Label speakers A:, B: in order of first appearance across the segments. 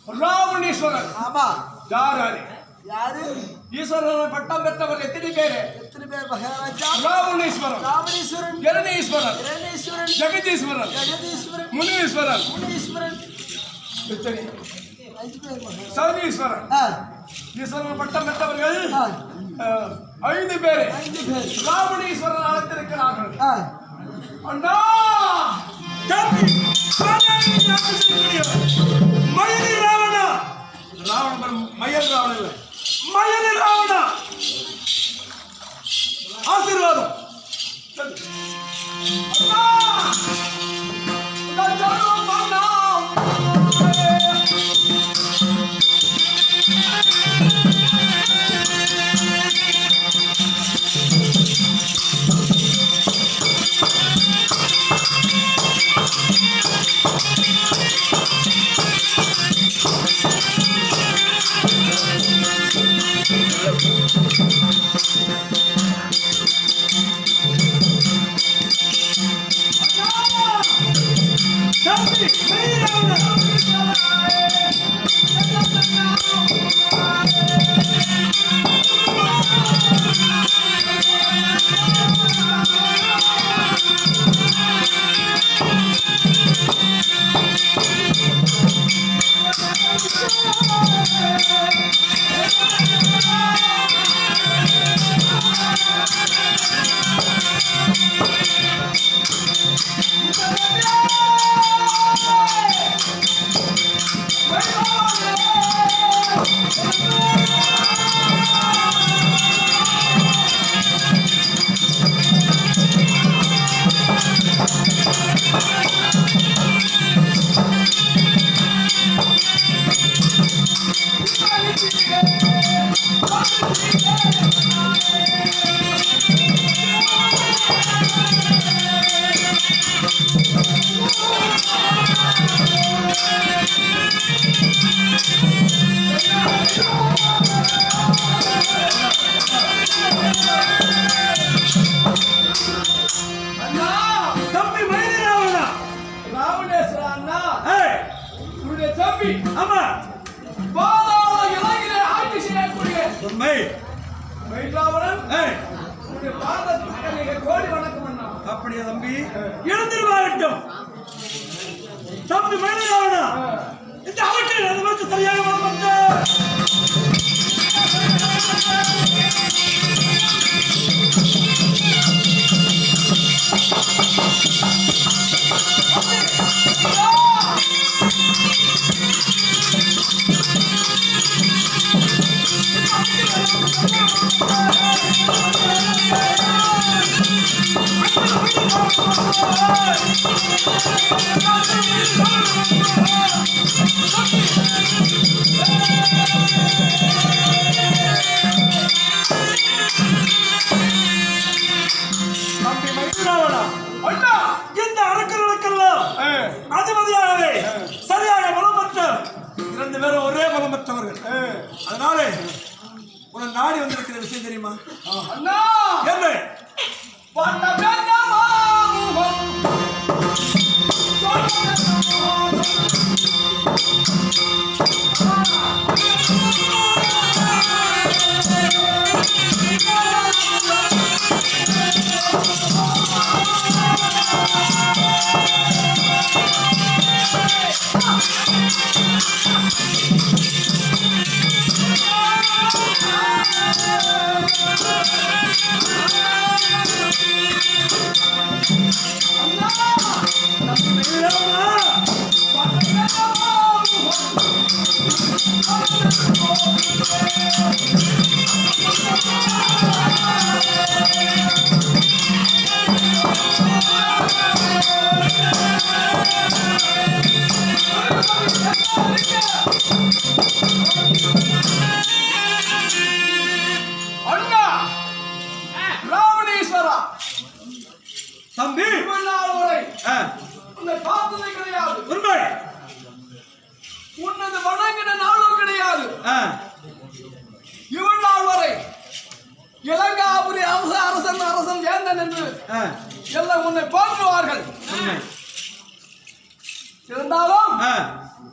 A: ராவணேஸ்வரன்.
B: ஆமா.
A: யாரு
B: யாரு?
A: ஈஸ்வரன் பட்டம் பெற்றவர் எத்தனை பேரு?
B: எத்தனை பேர் மகாராஜா?
A: ராவணேஸ்வரன்,
B: ராவணேஸ்வரன்,
A: கிரணேஸ்வரன்,
B: கிரணேஸ்வரன்,
A: ஜெகதீஸ்வரன்,
B: ஜெகதீஸ்வரன்,
A: முனீஸ்வரன்,
B: முனீஸ்வரன்,
A: எத்தனை?
B: 5 பேர் மகாராஜா.
A: சனீஸ்வரன். ஈஸ்வரன் பட்டம் பெற்றவர்கள் 5 பேர்.
B: 5 பேர்
A: ராவணேஸ்வரன் அழைத்திருக்கிறார்கள். அண்ணா
C: மயலி ராவணா.
A: ராவணன் மயல் ராவணன் இல்லை,
C: மயலி ராவணா.
A: ஆசீர்வாதம். அண்ணா தஞ்சம் பண்ணா
C: அப்படியே தம்பி எழுந்திருவாகட்டும். தம்பி மயிலாவணா இந்த அவற்றில் அது வந்து சரியாக வளர்ந்து இந்த அரக்கர்களுக்கெல்லாம் அதிபதியாகவே சரியாக பலமற்ற 2 பேரும் ஒரே பலமற்றவர்கள். அதனால உன நாடி வந்திருக்கிற விஷயம் தெரியுமா?
A: அண்ணா
C: என்ன தம்பி
A: உன்னை பார்த்ததே கிடையாது.
C: உண்மை.
A: உன்னது வணங்கின நாளும் கிடையாது. இவள் நாள் வரை இலங்காபுரி அரசன் வேந்தன் என்று எல்லாம் உன்னை போற்றுவார்கள். இருந்தாலும்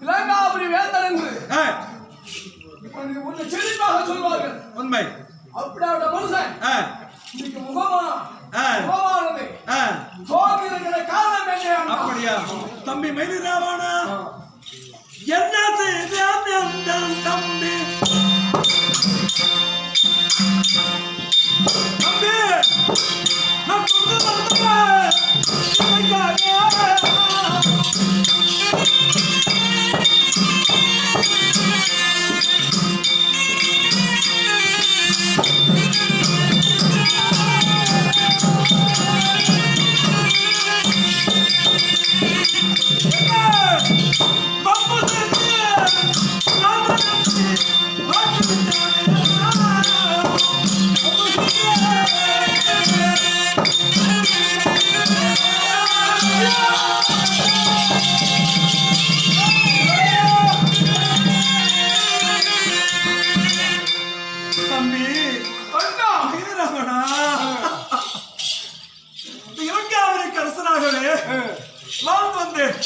A: இலங்காபுரி வேந்தன் என்று உன்னை செழிப்பாக சொல்வார்கள்.
C: உண்மை.
A: அப்படியாட்ட மனுஷன் இன்னைக்கு முகமானது சோகிருக்கிற காரணம் என்ன?
C: அப்படியா தம்பி மயிலு ராவணா? என்ன செய்தான் தம்பி? தம்பி நான் கொண்டு வந்தேன்.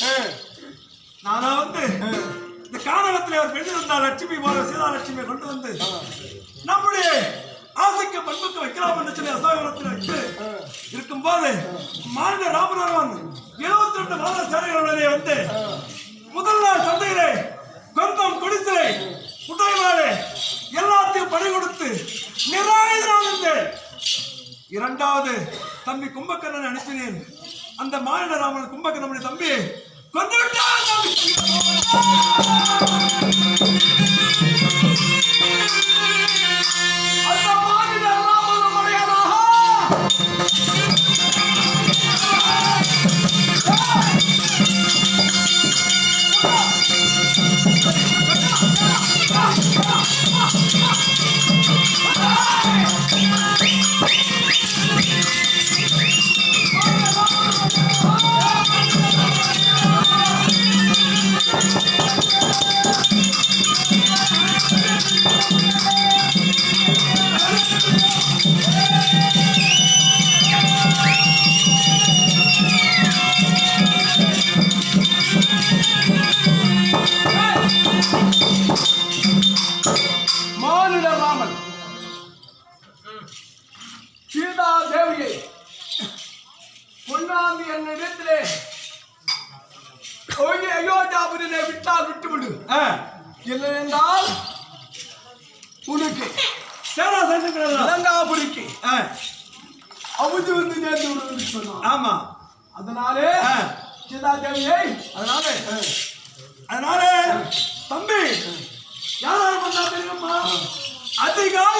C: நானா வந்து இந்த காரணத்திலே ஒரு பெண் இருந்தால் லட்சுமி போல சீதாலட்சுமியை கொண்டு வந்து நம்முடைய ஆசைக்கு பண்புக்கு வைக்கலாம் என்று சொல்லி அசோகத்தில் வைத்து இருக்கும்போது மாநில ராமநாதன் 72 மாத சேனைகளுடனே வந்து முதல் நாள் சந்தையிலே கொந்தம் குடிசலை குட்டைவாடு எல்லாத்தையும் பணி கொடுத்து நிராயுதனாக இரண்டாவது தம்பி கும்பகர்ணனை அனுப்பினேன். அந்த மாநில ராமன் கும்பகர்ணனுடைய தம்பி கொண்டு விட்டார்.
A: அந்த மாநில ராமன் மடையனாக சீதா தேவியை பொன்னாந்து என்னிடத்திலே அயோத்தியாபுரிலே விட்டால் விட்டுவிடு. இல்லை என்றால் உனக்கு லங்காபுரிக்கு அவுதி வந்து நேர்ந்து விடுவது சொன்னான். ஆமா, அதனாலே சீதா தேவியை அதனாலே தம்பி யாரும் பண்ணா தெரியுமா? அதிகார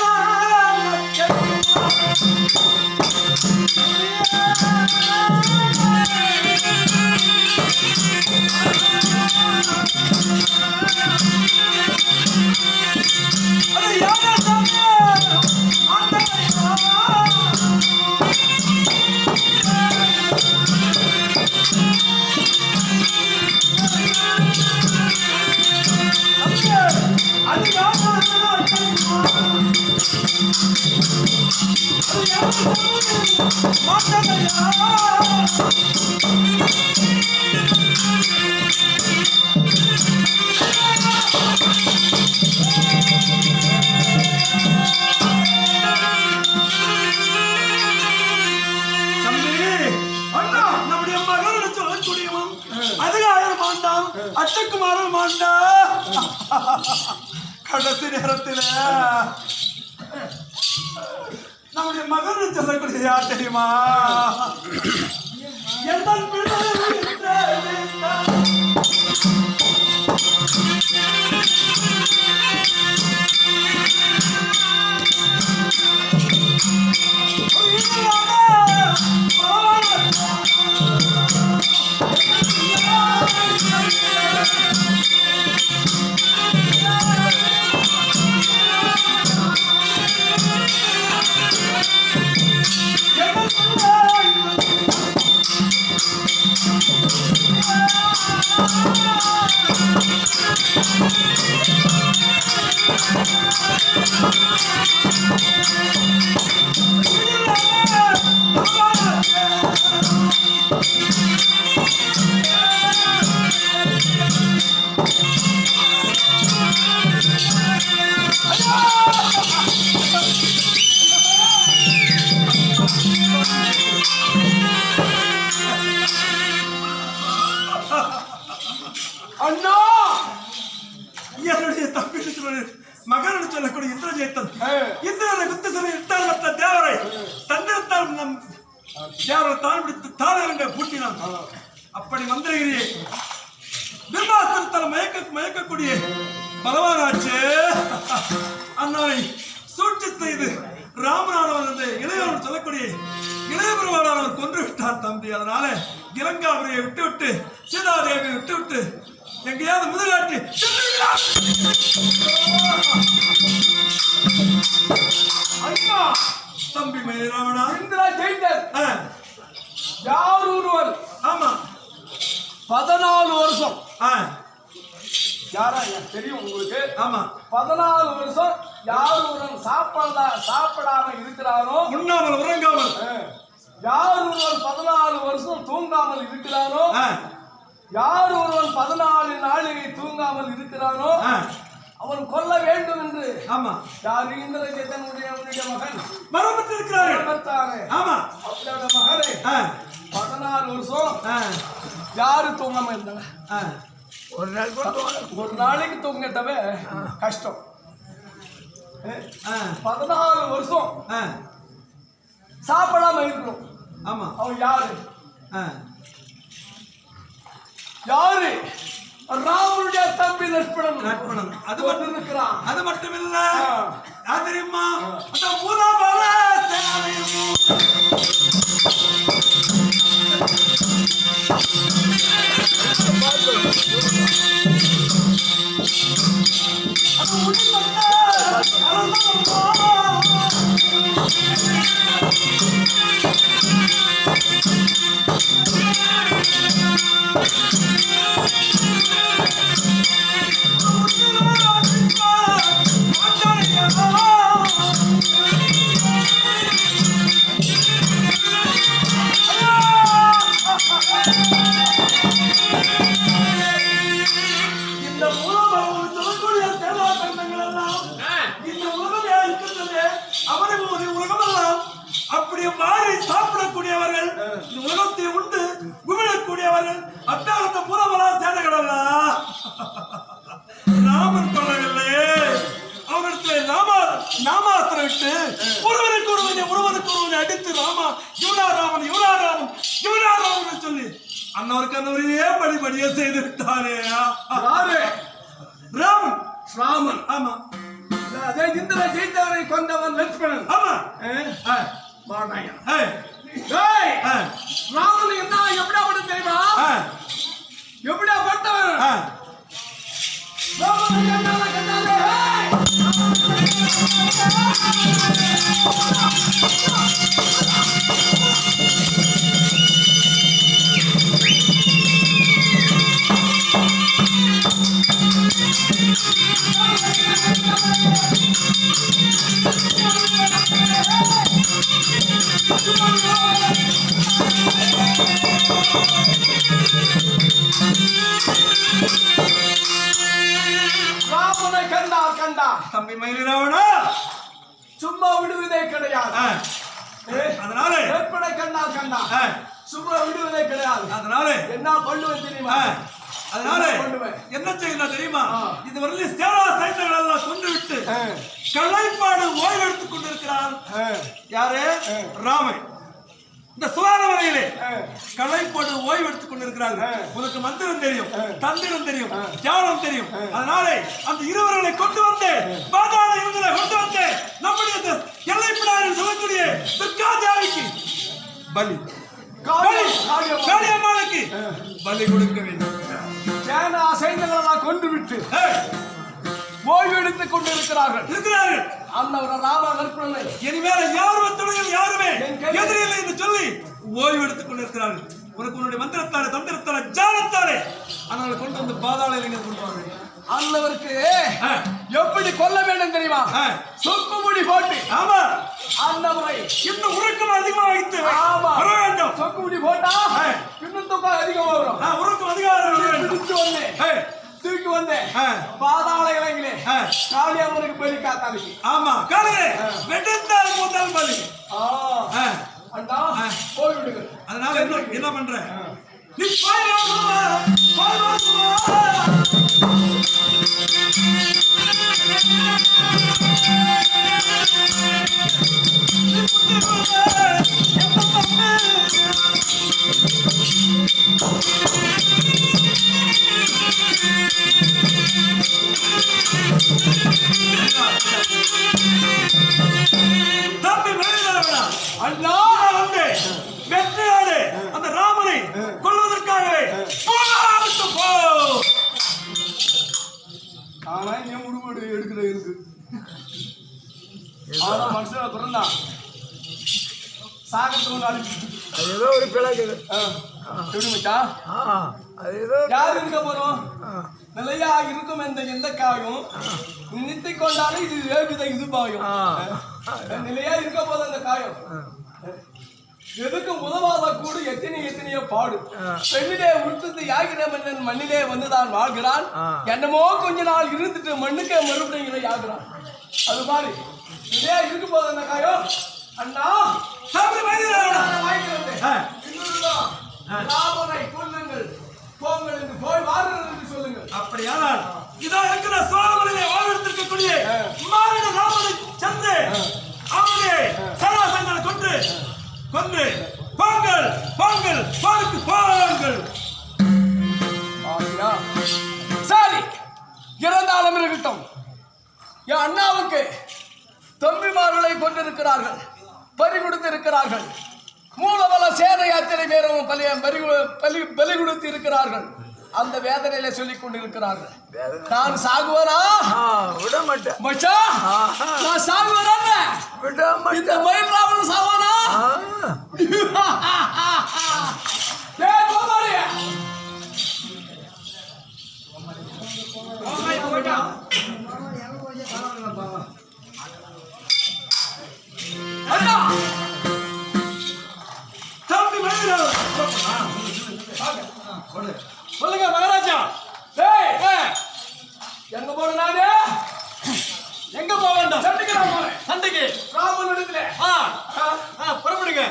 A: அச்சக்குமாரன் மாண்டா கடைசி நேரத்தில் நம்முடைய மகன் சொல்லக்கூடிய யார் தெரியுமா?
C: மகன் சொல்லக்கூடிய இந்திரஜேத்தன் இந்திரனை குத்து சொல்லி இட்டால் தேவரை தந்திரத்தால் நம் தேவரை தான் பிடித்து தாளரங்க பூட்டினான். அப்படி மந்திரகிரியை பிரம்மாஸ்திரத்தால் மயக்கக்கூடிய பலவானாச்சு. அண்ணாவை சூழ்ச்சி செய்து ராமநாதவன் என்று இளையவன் சொல்லக்கூடிய இளைய பெருமானவன் கொன்று விட்டான் தம்பி. அதனால இலங்காபுரியை விட்டு சீதாதேவியை விட்டு எங்கேயாவது முதுகாட்டி தம்பி மயிராமனா
A: இந்திரா ஜெயித்தர் யார் ஒருவர்
C: ஆமா
A: 14 வருஷம் யாரா தெரியும் உங்களுக்கு?
C: ஆமா
A: 14 வருஷம் யார் ஒருவன் சாப்பிடாம இருக்கிறானோ,
C: உண்ணாமல் உறங்காமல்
A: யார் ஒருவன் 14 வருஷம் தூங்காமல் இருக்கிறானோ, யார் ஒருவன் 14 நாளிகை தூங்காமல் இருக்கிறானோ அவன் கொல்ல வேண்டும் என்று
C: ஆமா
A: யார் இந்திரஜேத்தனுடைய மகன்
C: மரபத்து இருக்கிறார்கள். ஆமா
A: அவரோட மகனை 14 வருஷம் யாரு தூங்காம இருந்தாங்க? ஒரு நாளைக்கு தூங்கிட்டவே கஷ்டம். 14 வருஷம் சாப்பிடாம இருக்கணும்.
C: ஆமா
A: அவன் யாரு? யாரு? ராமனுடைய தம்பி லட்சுமணன்.
C: அது மட்டும்
A: இருக்கிறான்.
C: அது மட்டும் இல்ல தெரியுமா, அந்த மூலபல அப்படியே மாறி சாப்பிடக்கூடியவர்கள், இந்த உலகத்தை உண்டு குமிழக்கூடியவர்கள், அத்தாலத்த புறவலா சேனங்களா ராமன் கொள்ளவில்லை. அவனிடத்திலே நாமாஸ்திரம் விட்டு ஒருவருக்கு ஒருவனை அடித்து ராமா இவனாராமன் சொல்லி அன்னவருக்கு அன்னவரையே படிப்படியே செய்து விட்டாரே. ராமன் ஆமா
A: அதே இந்திர ஜெயித்தவரை கொண்டவன் லட்சுமணன்.
C: ஆமா
A: ராமன் என்ன எப்படியாப்பட்ட தெரியுமா? எப்படியாப்பட்டவன் ராமன் கண்டாலே ராமனை கண்டா
C: தம்பி மயிலிராவணா
A: சும்மா விடுவதே கிடையாது.
C: அதனால
A: ஏற்பட கண்டா சும்மா விடுவதே கிடையாது.
C: அதனால
A: என்ன பண்ணுவேன் தெரியுமா?
C: அதனால என்ன செய்யணும் தெரியுமா? இதுவரையில் சேரா சைத்தர்கள் எல்லாம் கொண்டு விட்டு களைப்பாடு ஓய்வு எடுத்துக் கொண்டிருக்கிறார். யாரு? ராமன். இந்த சுவாரவரையிலே களைப்பாடு ஓய்வு எடுத்துக் கொண்டிருக்கிறார்கள். உனக்கு மந்திரம் தெரியும், தந்திரம் தெரியும், தியானம் தெரியும். அதனால அந்த இருவர்களை கொண்டு வந்து பாதாள இவங்களை கொண்டு வந்து நம்முடைய எல்லைப்பிடாரில் சொல்லக்கூடிய துர்காதேவிக்கு பலி காளியம்மாளுக்கு பலி கொடுக்க வேண்டும்.
A: சேனா சைன்யங்களெல்லாம் கொண்டு விட்டு ஓய்வு எடுத்துக் கொண்டிருக்கிறார்கள். அன்னவர ராம லட்சுமணனை
C: இனிமேல் யாருமே எதிரில்லை என்று சொல்லி ஓய்வு எடுத்துக் கொண்டிருக்கிறார்கள். உனக்கு உன்னுடைய மந்திரத்தாலே தந்திரத்தாலே ஜாலத்தாலே அதனால கொண்டு வந்து பாதாள இளைஞர் கொண்டு வாங்க.
A: அன்னவருக்கு எப்படி கொல்ல வேண்டும் தெரியுமா? சொக்குமுடி போட்டு.
C: ஆமா
A: அன்னவரை
C: இன்னும் உறக்கம் அதிகமா வைத்து வர வேண்டும்.
A: சொக்குமுடி போட்டா இன்னும் தூக்கம் அதிகமா வரும்.
C: உறக்கம் அதிகம்
A: தூக்கி வந்தேன் பாதாள இளைஞர்களே காளியம்மனுக்கு பலி காத்தாளுக்கு.
C: ஆமா காளியே வெட்டத்தால் முதல் பலி.
A: அண்டா போய் விடுங்க.
C: அதனால என்ன பண்ற? நீ
A: ஆனா இங்க முடிவு எடுக்கிற இருக்கு ஆனா மனுஷன பிறந்தான் சாகத்துக்கு நாள்
B: அது ஏதோ ஒரு பிழைக்குது.
A: எப்படி மச்சான்
B: அது ஏதோ
A: யார் இருக்க போறோம் நிலையா இருக்கும் எந்த காயும் நினைத்து கொண்டாலும் இது வேகுத இது பாயும் நிலையா இருக்க போது அந்த காயம் எதுக்கு உதவாத கூடு எத்தனையோ பாடு பெண்ணிலே உடுத்தது யாகிற மன்னன் மண்ணிலே வந்துதான் வாழ்கிறான் என்னமோ கொஞ்ச நாள் இருந்துட்டு மண்ணுக்கே மறுபடியும் ஆகிறான் அது மாதிரி நிலையா இருக்க போது அந்த காயம் அண்ணா கொல்லுங்கள் போங்கள் என்று போய் வாருங்கள் என்று சொல்லுங்கள்.
C: அப்படியானால் இதோ இருக்கிற சோழமலையிலே வாழ்ந்திருக்கக்கூடிய மாநில ராமனை சென்று அவனுடைய சராசங்களை கொன்று போங்கள் போருக்கு போங்கள்.
A: சரி இறந்தாலும் இருக்கட்டும் என் அண்ணாவுக்கு தம்பிமார்களை கொண்டிருக்கிறார்கள் பறி கொடுத்திருக்கிறார்கள் மூலவள சேனை அத்தனை பேரும் பலி கொடுத்து இருக்கிறார்கள் அந்த வேதனையில சொல்லிக் கொண்டிருக்கிறார்கள் நான் சாகுவரா
B: விட மாட்டேன்
A: மச்சா நான் சாகுவரா
B: விட மாட்டேன்
A: இந்த மயில் ராவணன் சாவானா அண்ணா சொல்லுங்க மகாராஜா எங்க போற நாடு எங்க போக வேண்டும் சண்டைக்கு நான் போறேன் சண்டைக்கு ராமன் இடத்துல புறப்படுங்க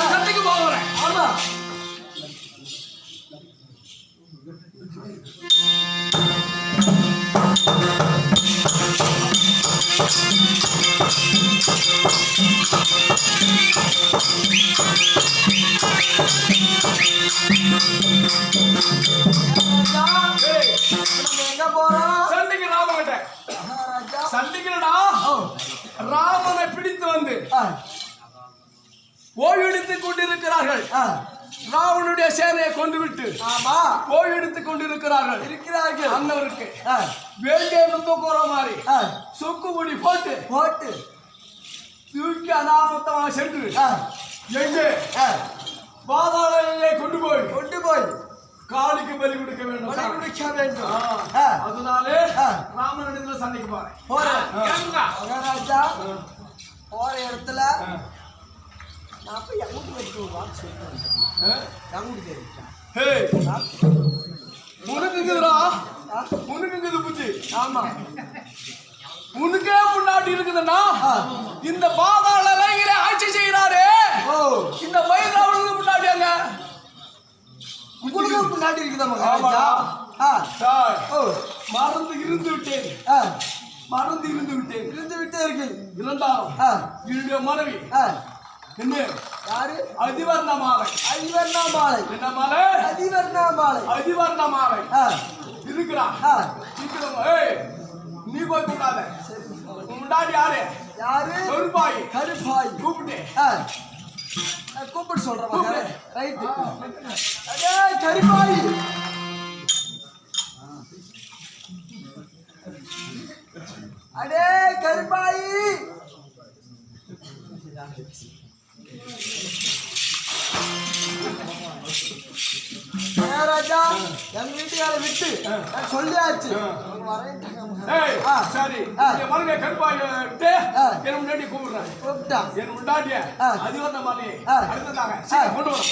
A: சண்டைக்கு போகிறேன் ஆமா
B: எங்க போறோம்
A: சண்டைக்கு ராமகிட்ட சண்டைக்குடா ராமனை பிடித்து வந்து ஓய்வெடுத்துக் கொண்டிருக்கிறார்கள் ராவனுடைய சேனையை கொண்டு விட்டு
B: ஆமா
A: ஓய்வெடுத்துக் கொண்டிருக்கிறார்கள் அண்ணவருக்கு வேண்டிய தூக்குற மாதிரி சொக்கு முடி போட்டு தூக்கி அனாமத்தமாக சென்று எங்கே பாதாள கொண்டு போய் காலுக்கு பலி கொடுக்க வேண்டும் அதனாலே ராமனிடத்துல சண்டைக்கு
B: மகாராஜா போற இடத்துல நான் போய் எங்கூட்டு வச்சுருவான்னு சொல்லிட்டேன் எங்கூட்டு
A: உனக்கு புத்தி
B: ஆமா
A: உனக்கே முன்னாடி இருக்குதுன்னா இந்த பாதாள இலையிலே ஆட்சி செய்யறாரு இந்த மயிலாவுக்கு முன்னாடி அங்க
B: உங்களுக்கு முன்னாடி இருக்குதா மகாராஜா
A: மறந்து இருந்து விட்டேன் இருந்து விட்டே இருக்கு இருந்தாலும் என்னுடைய மனைவி என்ன
B: யாரு
A: அதிவர்ணமாலை என்ன மாலை அதிவர்ணமாலை இருக்கிறா நீ போய் கூட்டாத முன்னாடி யாரு கருப்பாய் கூப்பிட்டு
B: சொல்றேன் ரைட்டு அடே கருப்பாய் அடே கருப்பாய் ராஜா எங்க வீட்டுக்கார விட்டு சொல்லியாச்சு
A: சரி மருங்க கருப்பாயிட்டு என் முன்னாடி கூப்பிடுறேன் என் முன்னாடிய அதிவர்ண மாலையை அடுத்ததாக கொண்டு வர